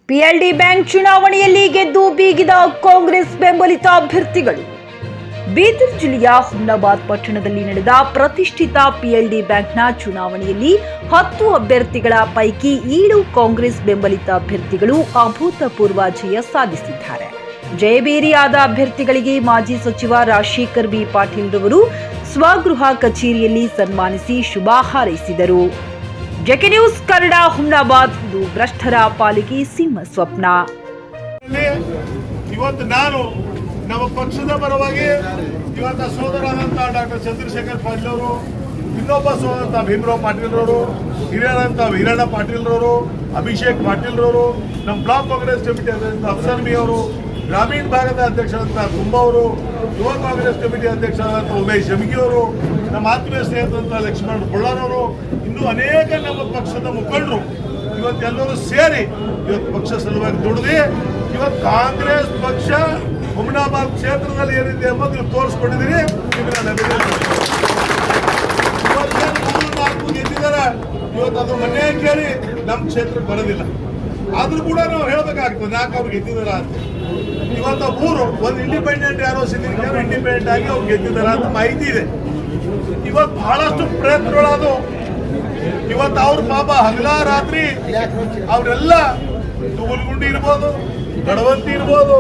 PLD bank ಚುನಾವಣೆಯಲ್ಲಿ ಗೆದ್ದು ಬೀಗಿದ ಕಾಂಗ್ರೆಸ್ ಬೆಂಬಲಿತ ಅಭ್ಯರ್ಥಿಗಳು. ಬೀದರ್ ಜಿಲ್ಲೆಯ ಹುಮ್ನಾಬಾದ್ ಪಟ್ಟಣದಲ್ಲಿ ನಡೆದ ಪ್ರತಿಷ್ಠಿತ ಪಿಎಲ್ಡಿ ಬ್ಯಾಂಕ್ನ ಚುನಾವಣೆಯಲ್ಲಿ 10 ಅಭ್ಯರ್ಥಿಗಳ ಪೈಕಿ 7 ಕಾಂಗ್ರೆಸ್ ಬೆಂಬಲಿತ ಅಭ್ಯರ್ಥಿಗಳು ಅಭೂತಪೂರ್ವ ಜಯ ಸಾಧಿಸಿದ್ದಾರೆ. ಜಯಬೇರಿಯಾದ ಅಭ್ಯರ್ಥಿಗಳಿಗೆ ಮಾಜಿ ಸಚಿವ ರಾಜಶೇಖರ್ ಬಿ ಪಾಟೀಲ್ ರವರು ಸ್ವಗೃಹ ಕಚೇರಿಯಲ್ಲಿ ಸನ್ಮಾನಿಸಿ ಶುಭ ಹಾರೈಸಿದರು. JK news Kannada Humnabad. ಇದು ಭ್ರಷ್ಟರ ಪಾಲಿಗೆ ಸಿಂಹ ಸ್ವಪ್ನ. ಇವತ್ತು ನಾನು ನಮ್ಮ ಪಕ್ಷದ ಪರವಾಗಿ ಇವತ್ತು ಸೋದರಾದಂಥ ಡಾಕ್ಟರ್ ಚಂದ್ರಶೇಖರ್ ಪಾಟೀಲ್ ಅವರು, ಇನ್ನೊಬ್ಬ ಸೋದರ ಭೀಮರಾವ್ ಪಾಟೀಲ್ ರವರು, ಹಿರಿಯರಂತ ವೀರಣ್ಣ ಪಾಟೀಲ್ ರವರು, ಅಭಿಷೇಕ್ ಪಾಟೀಲ್ ರವರು, ನಮ್ಮ ಬ್ಲಾಕ್ ಕಾಂಗ್ರೆಸ್ ಕಮಿಟಿ ಅಧ್ಯಕ್ಷ ಅಫ್ಸರ್ ಬಿ ಅವರು, ಗ್ರಾಮೀಣ ಭಾಗದ ಅಧ್ಯಕ್ಷರಾದಂಥ ತುಂಬ ಅವರು, ಯುವ ಕಾಂಗ್ರೆಸ್ ಕಮಿಟಿ ಅಧ್ಯಕ್ಷರಾದಂಥ ಉಮೇಶ್ ಜಮಗಿ ಅವರು, ನಮ್ಮ ಆತ್ಮೀಯ ಸ್ನೇಹಿತರಂತ ಲಕ್ಷ್ಮಣ ಬುಳ್ಳಾರವರು, ಇನ್ನೂ ಅನೇಕ ನಮ್ಮ ಪಕ್ಷದ ಮುಖಂಡರು ಇವತ್ತೆಲ್ಲರೂ ಸೇರಿ ಇವತ್ತು ಪಕ್ಷ ಸಲುವಾಗಿ ದುಡಿದು ಇವತ್ತು ಕಾಂಗ್ರೆಸ್ ಪಕ್ಷ ಹುಮ್ನಾಬಾದ್ ಕ್ಷೇತ್ರದಲ್ಲಿ ಏನಿದೆ ಎಂಬುದು ನೀವು ತೋರಿಸ್ಕೊಂಡಿದ್ದೀರಿ. ಇವತ್ತು ಗೆದ್ದಿದ್ದಾರೆ. ಇವತ್ತು ಅದು ಮನೆ ಕೇಳಿ ನಮ್ಮ ಕ್ಷೇತ್ರಕ್ಕೆ ಬರೋದಿಲ್ಲ. ಆದ್ರೂ ಕೂಡ ನಾವು ಹೇಳ್ಬೇಕಾಗ್ತದೆ 4 ಅವ್ರು ಗೆದ್ದಿದಾರ ಅಂತ. ಇವತ್ತು ಮೂರು ಒಂದು ಇಂಡಿಪೆಂಡೆಂಟ್ ಯಾರೋ ಸಿದ್ದಿಗೆ ಇಂಡಿಪೆಂಡೆಂಟ್ ಆಗಿ ಅವ್ರು ಗೆದ್ದಿದಾರ ಅಂತ ಮಾಹಿತಿ ಇದೆ. ಇವತ್ತು ಬಹಳಷ್ಟು ಪ್ರಯತ್ನಗಳಾದವು. ಇವತ್ತು ಅವ್ರ ಪಾಪ ಹಗಲ ರಾತ್ರಿ ಅವರೆಲ್ಲ ತುಗುಲ್ಗುಂಡಿ ಇರ್ಬೋದು, ಗಡವಂತಿ ಇರ್ಬೋದು,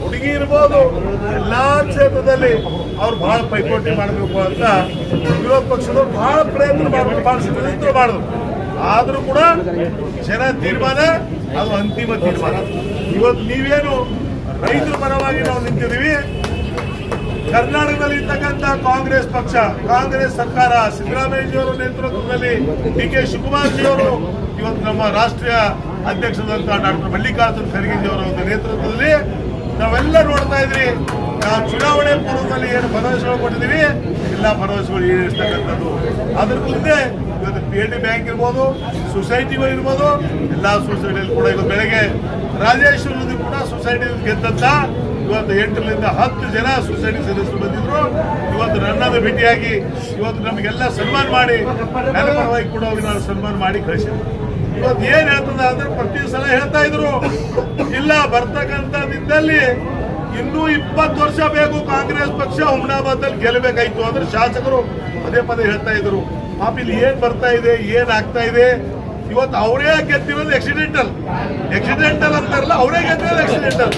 ಹುಡುಗಿ ಇರ್ಬೋದು, ಎಲ್ಲಾ ಕ್ಷೇತ್ರದಲ್ಲಿ ಅವ್ರು ಬಹಳ ಪೈಪೋಟಿ ಮಾಡಬೇಕು ಅಂತ ವಿರೋಧ ಪಕ್ಷದವ್ರು ಬಹಳ ಪ್ರಯತ್ನ ಮಾಡಿದ್ರು, ಬಹಳ ಷಡ್ಯಂತ್ರ ಮಾಡಿದ್ರು. ಆದ್ರೂ ಕೂಡ ಜನ ತೀರ್ಮಾನ ಅದು ಅಂತಿಮ ತೀರ್ಮಾನ. ಇವತ್ತು ನೀವೇನು ರೈತರ ಪರವಾಗಿ ನಾವು ನಿಂತಿದ್ದೀವಿ. ಕರ್ನಾಟಕದಲ್ಲಿ ಇರ್ತಕ್ಕಂಥ ಕಾಂಗ್ರೆಸ್ ಪಕ್ಷ, ಕಾಂಗ್ರೆಸ್ ಸರ್ಕಾರ, ಸಿದ್ದರಾಮಯ್ಯಜಿಯವರ ನೇತೃತ್ವದಲ್ಲಿ ಡಿ.ಕೆ. ಶಿವಕುಮಾರ್ ಜಿಯವರು, ಇವತ್ತು ನಮ್ಮ ರಾಷ್ಟ್ರೀಯ ಅಧ್ಯಕ್ಷರಾದಂಥ ಡಾಕ್ಟರ್ ಮಲ್ಲಿಕಾರ್ಜುನ್ ಖರ್ಗೆ ಜಿಯವರ ಒಂದು ನೇತೃತ್ವದಲ್ಲಿ ನಾವೆಲ್ಲ ನೋಡ್ತಾ ಇದ್ರಿ. ನಾವು ಚುನಾವಣೆ ಪೂರ್ವದಲ್ಲಿ ಏನು ಭರವಸೆಗಳು ಕೊಟ್ಟಿದ್ದೀವಿ, ಎಲ್ಲ ಭರವಸೆಗಳು ಈಡೇರಿಸ್ತಕ್ಕಂಥದ್ದು. ಅದ್ರ ಮುಂದೆ ಇವತ್ತು ಪಿಎಲ್ಡಿ ಬ್ಯಾಂಕ್ ಇರ್ಬೋದು, ಸೊಸೈಟಿಗಳು ಇರ್ಬೋದು, ಎಲ್ಲ ಸೊಸೈಟಿಯಲ್ಲಿ ಕೂಡ ಇವತ್ತು ಬೆಳಗ್ಗೆ ರಾಜೇಶ್ವರದಲ್ಲಿ ಕೂಡ ಸೊಸೈಟಿ ಗೆದ್ದಂತ ಇವತ್ತು 8 ರಿಂದ 10 ಜನ ಸೊಸೈಟಿ ಸದಸ್ಯರು ಬಂದಿದ್ರು. ಇವತ್ತು ನನ್ನನ್ನು ಭೇಟಿಯಾಗಿ ಇವತ್ತು ನಮಗೆಲ್ಲ ಸನ್ಮಾನ ಮಾಡಿ, ನನ್ನ ಪರವಾಗಿ ಕೂಡ ಅವ್ರಿಗೆ ನಾನು ಸನ್ಮಾನ ಮಾಡಿ ಕಳಿಸಿದ್ರು. ಇವತ್ತು ಏನ್ ಹೇಳ್ತದ ಅಂದ್ರೆ ಪ್ರತಿ ಸಲ ಹೇಳ್ತಾ ಇದ್ರು, ಇಲ್ಲ ಬರ್ತಕ್ಕಂಥದ್ದಲ್ಲಿ ಇನ್ನೂ 20 ವರ್ಷ ಬೇಕು ಕಾಂಗ್ರೆಸ್ ಪಕ್ಷ ಹುಮ್ನಾಬಾದಲ್ಲಿ ಗೆಲ್ಲಬೇಕಾಯ್ತು ಅಂದ್ರೆ ಶಾಸಕರು ಪದೇ ಪದೇ ಹೇಳ್ತಾ ಇದ್ರು. ಪಾಪ ಇಲ್ಲಿ ಏನ್ ಬರ್ತಾ ಇದೆ, ಏನ್ ಆಗ್ತಾ ಇದೆ, ಇವತ್ತು ಅವರೇ ಗೆದ್ದಿರೋದು ಎಕ್ಸಿಡೆಂಟಲ್ ಅಂತಾರಲ್ಲ, ಅವರೇ ಗೆದ್ದಿರೋದು ಎಕ್ಸಿಡೆಂಟಲ್.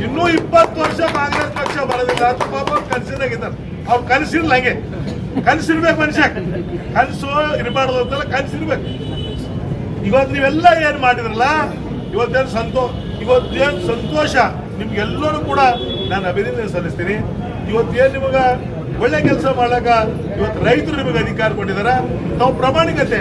ಇನ್ನೂ 20 ವರ್ಷ ಕಾಂಗ್ರೆಸ್ ಪಕ್ಷ ಬರೋದಿಲ್ಲ ಅಂತ ಪಾಪ ಕನಸಿನಾಗಿದ್ದಾರೆ. ಅವ್ರು ಕನಸಿರ್ಲ, ಹಂಗೆ ಕನಸಿರ್ಬೇಕು ಮನುಷ್ಯ, ಕನಸು ಇರಬಾರ್ದು ಅಂತಲ್ಲ, ಕನಸಿರ್ಬೇಕು. ಇವತ್ತು ನೀವೆಲ್ಲ ಏನ್ ಮಾಡಿದ್ರಲ್ಲ, ಇವತ್ತೇನು ಸಂತೋಷ ನಿಮ್ಗೆಲ್ಲರೂ ಕೂಡ ನಾನು ಅಭಿನಂದನೆ ಸಲ್ಲಿಸ್ತೀನಿ. ಇವತ್ತೇನು ನಿಮಗ ಒಳ್ಳೆ ಕೆಲಸ ಮಾಡಾಕ ಇವತ್ತು ರೈತರು ನಿಮಗೆ ಅಧಿಕಾರ ಕೊಟ್ಟಿದ್ದಾರೆ. ನಾವು ಪ್ರಾಮಾಣಿಕತೆ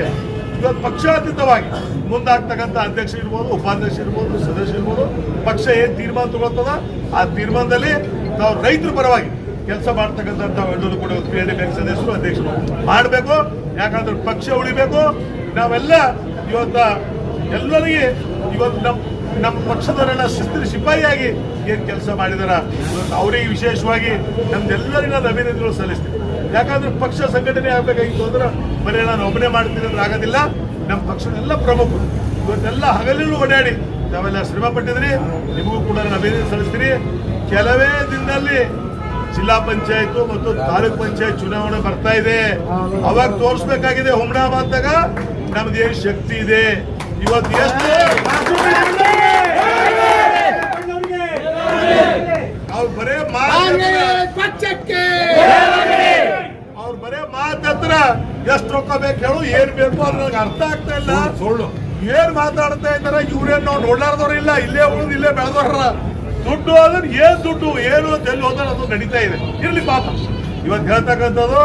ಇವತ್ತು ಪಕ್ಷಾತೀತವಾಗಿ ಮುಂದಾಗ್ತಕ್ಕಂಥ ಅಧ್ಯಕ್ಷ ಇರ್ಬೋದು, ಉಪಾಧ್ಯಕ್ಷ ಇರ್ಬೋದು, ಸದಸ್ಯ ಇರ್ಬೋದು, ಪಕ್ಷ ಏನ್ ತೀರ್ಮಾನ ತಗೊಳ್ತದ ಆ ತೀರ್ಮಾನದಲ್ಲಿ ನಾವು ರೈತರ ಪರವಾಗಿ ಕೆಲಸ ಮಾಡ್ತಕ್ಕಂಥ ಎಲ್ಲರೂ ಕೂಡ ಪಿಎಲ್ಡಿ ಬ್ಯಾಂಕ್ ಸದಸ್ಯರು, ಅಧ್ಯಕ್ಷರು ಮಾಡಬೇಕು. ಯಾಕಂದ್ರೆ ಪಕ್ಷ ಉಳಿಬೇಕು. ನಾವೆಲ್ಲ ಇವತ್ತು ಎಲ್ಲರಿಗೆ ಇವತ್ತು ನಮ್ಮ ಪಕ್ಷದವರೆಲ್ಲ ಸಿಪಾಯಿಯಾಗಿ ಏನ್ ಕೆಲಸ ಮಾಡಿದಾರ ಅವರಿಗೆ ವಿಶೇಷವಾಗಿ ನಮ್ದೆಲ್ಲರಿಗೂ ನಾನು ಅಭಿನಂದನೆಗಳು ಸಲ್ಲಿಸ್ತೀನಿ. ಯಾಕಂದ್ರೆ ಪಕ್ಷ ಸಂಘಟನೆ ಆಗ್ಬೇಕಾಗಿತ್ತು ಅಂದ್ರೆ ಬರೀ ನಾನು ಒಬ್ಬನೇ ಮಾಡ್ತೀನಿ ಅಂದ್ರೆ ಆಗೋದಿಲ್ಲ. ನಮ್ಮ ಪಕ್ಷದೆಲ್ಲ ಪ್ರಮುಖರು ಇವತ್ತೆಲ್ಲ ಹಗಲಿರುಳು ಓಡಾಡಿ ನಾವೆಲ್ಲ ಶ್ರಮ ಪಟ್ಟಿದ್ರಿ. ನಿಮಗೂ ಕೂಡ ನಾನು ಅಭಿನಂದನೆ ಸಲ್ಲಿಸ್ತೀನಿ. ಕೆಲವೇ ದಿನದಲ್ಲಿ ಜಿಲ್ಲಾ ಪಂಚಾಯತ್ ಮತ್ತು ತಾಲೂಕ್ ಪಂಚಾಯತ್ ಚುನಾವಣೆ ಬರ್ತಾ ಇದೆ. ಅವಾಗ ತೋರಿಸ್ಬೇಕಾಗಿದೆ ಹುಮ್ನಾಬಾದ್ದಾಗ ನಮ್ದೇನು ಶಕ್ತಿ ಇದೆ. ಇವತ್ತು ಎಷ್ಟು ಅವ್ರು ಬರೇ ಮಾತತ್ರ ಎಷ್ಟು ರೊಕ್ಕ ಬೇಕು ಹೇಳು, ಏನ್ ಬೇಕು ಅದು ನನಗೆ ಅರ್ಥ ಆಗ್ತಾ ಇಲ್ಲ. ಸುಳ್ಳು ಏನ್ ಮಾತಾಡ್ತಾ ಇದ್ದಾರೆ ಇವ್ರೇನ್ ನಾವು ನೋಡ್ಲಾರ್ದವ್ರು ಇಲ್ಲ, ಇಲ್ಲೇ ಉಳಿದು ಇಲ್ಲೇ ಬೆಳೆದವ್ರ. ದುಡ್ಡು ಅಂದ್ರೆ ಏನ್ ದುಡ್ಡು ಏನು ಎಲ್ಲಿ ಹೋದ್ರೆ ಅದು ನಡೀತಾ ಇದೆ. ಇರ್ಲಿ ಪಾಪ. ಇವತ್ತು ಹೇಳ್ತಕ್ಕಂಥದ್ದು,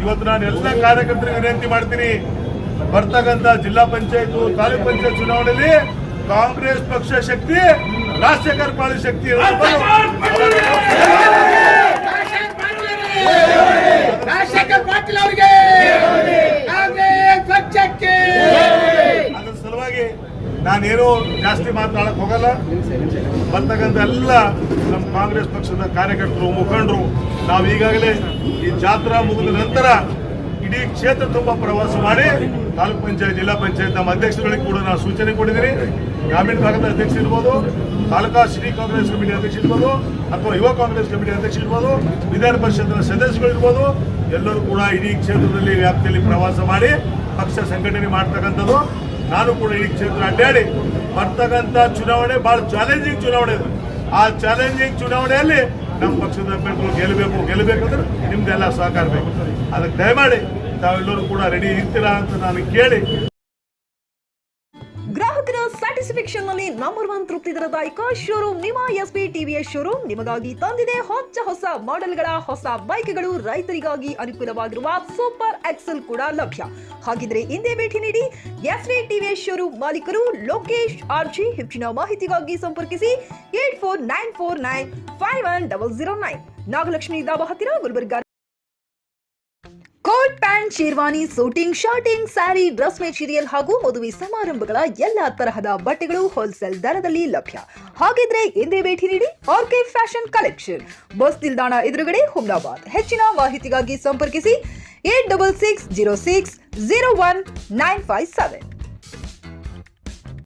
ಇವತ್ತು ನಾನು ಎಲ್ಲ ಕಾರ್ಯಕರ್ತರಿಗೆ ವಿನಂತಿ ಮಾಡ್ತೀನಿ, ಬರ್ತಕ್ಕಂಥ ಜಿಲ್ಲಾ ಪಂಚಾಯತ್ ತಾಲೂಕ್ ಪಂಚಾಯತ್ ಚುನಾವಣೆಯಲ್ಲಿ ಕಾಂಗ್ರೆಸ್ ಪಕ್ಷ ಶಕ್ತಿ, ರಾಜಶೇಖರ್ ಪಾಟೀಲ್ ಶಕ್ತಿ ಅದ್ರ ಸಲುವಾಗಿ ನಾನೇನು ಜಾಸ್ತಿ ಮಾತನಾಡಕ್ ಹೋಗಲ್ಲ. ಬರ್ತಕ್ಕಂಥ ಎಲ್ಲ ನಮ್ಮ ಕಾಂಗ್ರೆಸ್ ಪಕ್ಷದ ಕಾರ್ಯಕರ್ತರು, ಮುಖಂಡರು, ನಾವು ಈಗಾಗಲೇ ಈ ಜಾತ್ರಾ ಮುಗಿದ ನಂತರ ಇಡೀ ಕ್ಷೇತ್ರ ತುಂಬಾ ಪ್ರವಾಸ ಮಾಡಿ ತಾಲೂಕ್ ಪಂಚಾಯತ್ ಜಿಲ್ಲಾ ಪಂಚಾಯತ್ ನಮ್ಮ ಅಧ್ಯಕ್ಷರುಗಳಿಗೆ ಕೂಡ ನಾನು ಸೂಚನೆ ಕೊಟ್ಟಿದ್ದೀನಿ. ಗ್ರಾಮೀಣ ಭಾಗದ ಅಧ್ಯಕ್ಷ ಇರ್ಬೋದು, ತಾಲೂಕಾ ಸಿಟಿ ಕಾಂಗ್ರೆಸ್ ಕಮಿಟಿ ಅಧ್ಯಕ್ಷ ಇರ್ಬೋದು, ಅಥವಾ ಯುವ ಕಾಂಗ್ರೆಸ್ ಕಮಿಟಿ ಅಧ್ಯಕ್ಷ ಇರ್ಬೋದು, ವಿಧಾನ ಪರಿಷತ್ತಿನ ಸದಸ್ಯಗಳು ಇರ್ಬೋದು, ಎಲ್ಲರೂ ಕೂಡ ಇಡೀ ಕ್ಷೇತ್ರದಲ್ಲಿ ವ್ಯಾಪ್ತಿಯಲ್ಲಿ ಪ್ರವಾಸ ಮಾಡಿ ಪಕ್ಷ ಸಂಘಟನೆ ಮಾಡ್ತಕ್ಕಂಥದ್ದು. ನಾನು ಕೂಡ ಈ ಕ್ಷೇತ್ರ ಅಡ್ಡಾಡಿ ಬರ್ತಕ್ಕಂಥ ಚುನಾವಣೆ ಬಹಳ ಚಾಲೆಂಜಿಂಗ್ ಚುನಾವಣೆ ಇದೆ. ಆ ಚಾಲೆಂಜಿಂಗ್ ಚುನಾವಣೆಯಲ್ಲಿ ನಮ್ಮ ಪಕ್ಷದ ಅಭ್ಯರ್ಥಿಗಳು ಗೆಲ್ಲಬೇಕಂದ್ರೆ ನಿಮ್ದೆಲ್ಲ ಸಹಕಾರ ಬೇಕು. ಅದಕ್ಕೆ ದಯಮಾಡಿ ತಾವೆಲ್ಲರೂ ಕೂಡ ರೆಡಿ ಇರ್ತೀರಾ ಅಂತ ನಾನು ಕೇಳಿ, ಗ್ರಾಹಕರ ಸ್ಯಾಟಿಸ್ಫ್ಯಾಕ್ಷನ್ ನಲ್ಲಿ ನಂಬರ್ 1 ತೃಪ್ತಿ ದರದಾಯಕ ಶೋರೂಮ್ ನಿಮ್ಮ ಎಸ್ಪಿ ಟಿವಿಎಸ್ ಶೋರೂಮ್ ನಿಮಗಾಗಿ ತಂದಿದೆ ಹೊಸ ಮಾಡೆಲ್ಗಳ ಹೊಸ ಬೈಕ್ಗಳು. ರೈತರಿಗಾಗಿ ಅನುಕೂಲವಾಗಿರುವ ಸೂಪರ್ ಎಕ್ಸೆಲ್ ಕೂಡ ಲಭ್ಯ. ಹಾಗಿದ್ರೆ ಹಿಂದೆ ಭೇಟಿ ನೀಡಿ ಎಸ್ಪಿ ಟಿವಿಎಸ್ ಶೋರೂಮ್ ಮಾಲೀಕರು ಲೋಕೇಶ್ ಆರ್ಜಿ. ಹೆಚ್ಚಿನ ಮಾಹಿತಿಗಾಗಿ ಸಂಪರ್ಕಿಸಿ 8494951009, ನಾಗಲಕ್ಷ್ಮಿ ದಾಬಾ ಹತ್ತಿರ, Gulbarga. Coat pant, sherwani, suiting, shirting, sari, dress material ಹಾಗೂ ಮದುವೆ ಸಮಾರಂಭಗಳ ಎಲ್ಲಾ ತರಹದ ಬಟ್ಟೆಗಳು ಹೋಲ್ಸೇಲ್ ದರದಲ್ಲಿ ಲಭ್ಯ. ಹಾಗಿದ್ರೆ ಹಿಂದೆ ಭೇಟಿ ನೀಡಿ ಆರ್ಕೆ ಫ್ಯಾಷನ್ ಕಲೆಕ್ಷನ್, ಬಸ್ ನಿಲ್ದಾಣ ಎದುರುಗಡೆ, ಹುಮ್ನಾಬಾದ್. ಹೆಚ್ಚಿನ ಮಾಹಿತಿಗಾಗಿ ಸಂಪರ್ಕಿಸಿ 8660601957.